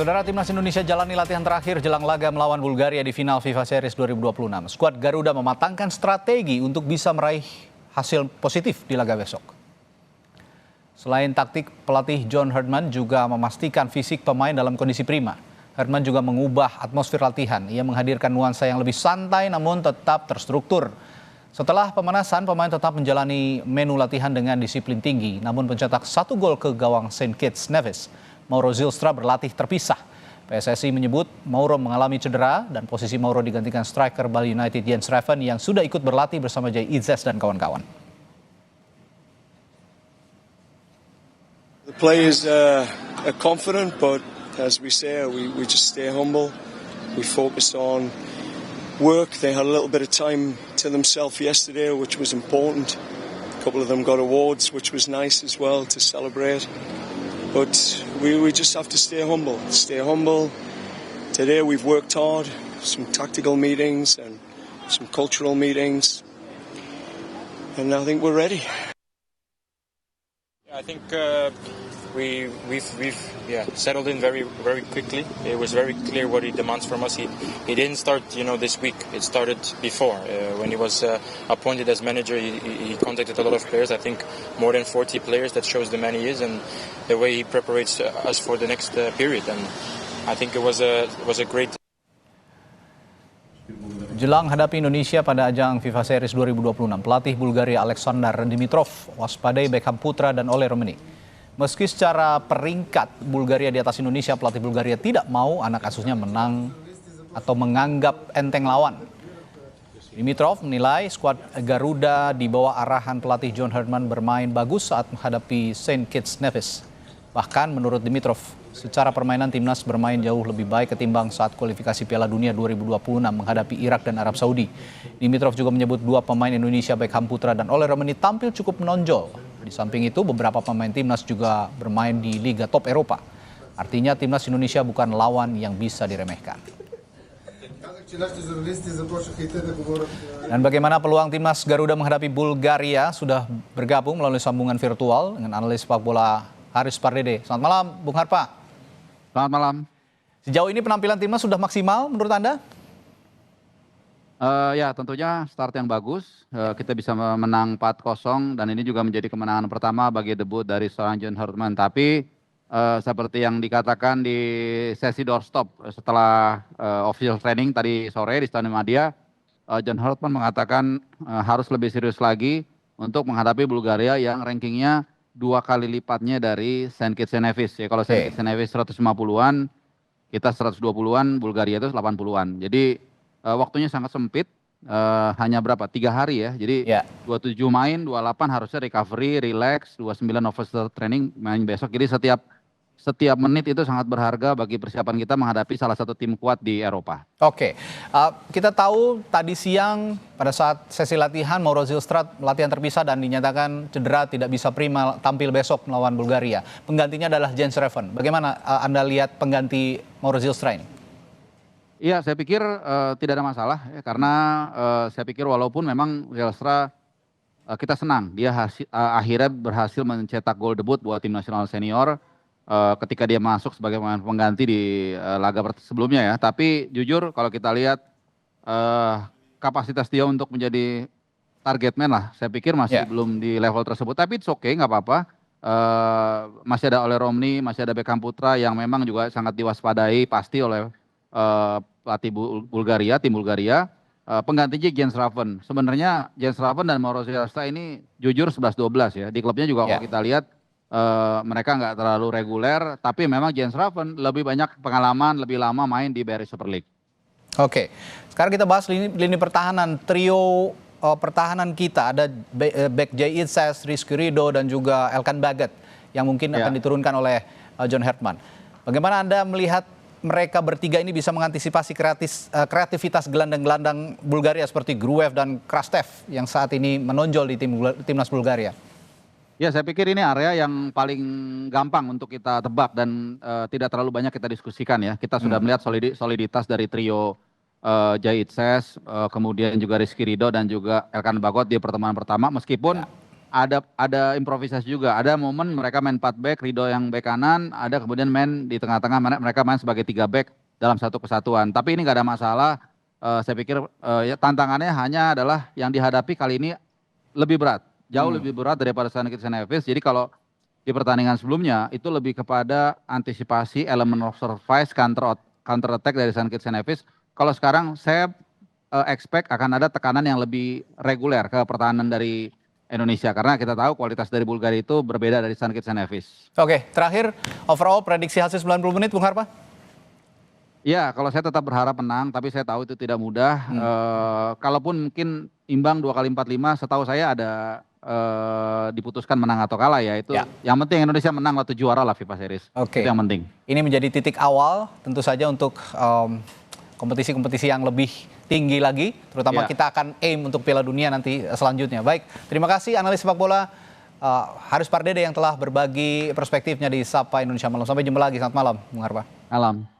Saudara, Timnas Indonesia jalani latihan terakhir jelang laga melawan Bulgaria di final FIFA Series 2026. Skuad Garuda mematangkan strategi untuk bisa meraih hasil positif di laga besok. Selain taktik, pelatih John Herdman juga memastikan fisik pemain dalam kondisi prima. Herdman juga mengubah atmosfer latihan. Ia menghadirkan nuansa yang lebih santai namun tetap terstruktur. Setelah pemanasan, pemain tetap menjalani menu latihan dengan disiplin tinggi, namun pencetak 1 gol ke gawang St. Kitts Nevis, Mauro Zylstra berlatih terpisah. PSSI menyebut Mauro mengalami cedera dan posisi Mauro digantikan striker Bali United Jens Reven yang sudah ikut berlatih bersama Jay Itzes dan kawan-kawan. The players are confident, but as we say, we just stay humble. We focus on work. They had a little bit of time to themselves yesterday, which was important. A couple of them got awards, which was nice as well to celebrate. But we just have to stay humble. Stay humble. Today we've worked hard, some tactical meetings and some cultural meetings, and I think we're ready. I think we've settled in very quickly. It was very clear what he demands from us. He didn't start this week. It started before when he was appointed as manager. He contacted a lot of players. I think more than 40 players. That shows the man he is and the way he prepares us for the next period. And I think it was a great. Jelang hadapi Indonesia pada ajang FIFA Series 2026, pelatih Bulgaria Aleksandar Dimitrov waspadai Beckham Putra dan Ole Romeni. Meski secara peringkat Bulgaria di atas Indonesia, pelatih Bulgaria tidak mau anak asuhnya menang atau menganggap enteng lawan. Dimitrov menilai skuad Garuda di bawah arahan pelatih John Herdman bermain bagus saat menghadapi St. Kitts Nevis. Bahkan menurut Dimitrov, secara permainan timnas bermain jauh lebih baik ketimbang saat kualifikasi Piala Dunia 2026 menghadapi Irak dan Arab Saudi. Dimitrov juga menyebut 2 pemain Indonesia Beckham Putra dan Ole Romeni tampil cukup menonjol. Di samping itu, beberapa pemain timnas juga bermain di liga top Eropa. Artinya timnas Indonesia bukan lawan yang bisa diremehkan. Dan bagaimana peluang timnas Garuda menghadapi Bulgaria sudah bergabung melalui sambungan virtual dengan analis sepak bola Haris Pardede. Selamat malam, Bung Harpa. Selamat malam. Sejauh ini penampilan timnas sudah maksimal menurut Anda? Ya, tentunya start yang bagus. Kita bisa menang 4-0 dan ini juga menjadi kemenangan pertama bagi debut dari seorang John Herdman. Tapi seperti yang dikatakan di sesi doorstop setelah official training tadi sore di Stadion Madia, John Herdman mengatakan harus lebih serius lagi untuk menghadapi Bulgaria yang rankingnya 2 kali lipatnya dari St. Kitts Nevis. Ya, kalau St. Kitts Nevis 150-an, kita 120-an, Bulgaria itu 80-an. Jadi waktunya sangat sempit, hanya berapa? 3 hari ya. Jadi 27 main, 28 harusnya recovery, relax, 29 official training, main besok. Jadi setiap menit itu sangat berharga bagi persiapan kita menghadapi salah satu tim kuat di Eropa. Oke, kita tahu tadi siang pada saat sesi latihan Mauro Zylstra latihan terpisah dan dinyatakan cedera tidak bisa prima tampil besok melawan Bulgaria. Penggantinya adalah Jens Reven. Bagaimana Anda lihat pengganti Mauro Zylstra ini? Iya, saya pikir tidak ada masalah ya, karena saya pikir walaupun memang Zylstra kita senang dia akhirnya berhasil mencetak gol debut buat tim nasional senior. Ketika dia masuk sebagai pemain pengganti di laga sebelumnya ya. Tapi jujur kalau kita lihat kapasitas dia untuk menjadi target man lah, saya pikir masih belum di level tersebut. Tapi it's okay, nggak apa-apa. Masih ada Ole Romeni, masih ada Beckham Putra yang memang juga sangat diwaspadai pasti oleh pelatih Bulgaria, tim Bulgaria. Penggantinya Jens Reven. Sebenarnya Jens Reven dan Mauro Zylstra ini jujur 11-12 ya. Di klubnya juga kalau kita lihat mereka nggak terlalu reguler, tapi memang Jens Reven lebih banyak pengalaman, lebih lama main di BRI Super League. Oke, sekarang kita bahas lini pertahanan. Trio pertahanan kita ada back Jay Itzes, Rizky Ridho dan juga Elkan Baget yang mungkin akan diturunkan oleh John Herdman. Bagaimana Anda melihat mereka bertiga ini bisa mengantisipasi kreativitas gelandang-gelandang Bulgaria seperti Gruev dan Krastev yang saat ini menonjol di timnas Bulgaria? Ya, saya pikir ini area yang paling gampang untuk kita tebak dan tidak terlalu banyak kita diskusikan ya. Kita sudah melihat soliditas dari trio Jay Itzes, kemudian juga Rizky Ridho dan juga Elkan Bagot di pertemuan pertama. Meskipun ada improvisasi juga. Ada momen mereka main 4 back, Ridho yang back kanan, ada kemudian main di tengah-tengah, mereka main sebagai 3 back dalam satu kesatuan. Tapi ini nggak ada masalah. Saya pikir ya tantangannya hanya adalah yang dihadapi kali ini lebih berat, jauh lebih berat daripada St. Kitts and Nevis. Jadi kalau di pertandingan sebelumnya itu lebih kepada antisipasi elemen of surprise, counter attack dari St. Kitts and Nevis. Kalau sekarang saya expect akan ada tekanan yang lebih reguler ke pertahanan dari Indonesia, karena kita tahu kualitas dari Bulgaria itu berbeda dari St. Kitts and Nevis. Oke, terakhir overall prediksi hasil 90 menit Bung Harpa? Ya, kalau saya tetap berharap menang, tapi saya tahu itu tidak mudah. Kalaupun mungkin imbang 2x45, setahu saya ada diputuskan menang atau kalah ya. Itu yang penting Indonesia menang waktu juara lah FIFA Series. Oke. Itu yang penting. Ini menjadi titik awal tentu saja untuk kompetisi-kompetisi yang lebih tinggi lagi, terutama kita akan aim untuk Piala Dunia nanti selanjutnya. Baik, terima kasih analis sepak bola Haris Pardede yang telah berbagi perspektifnya di Sapa Indonesia Malam. Sampai jumpa lagi, selamat malam Bung Harpa. Malam.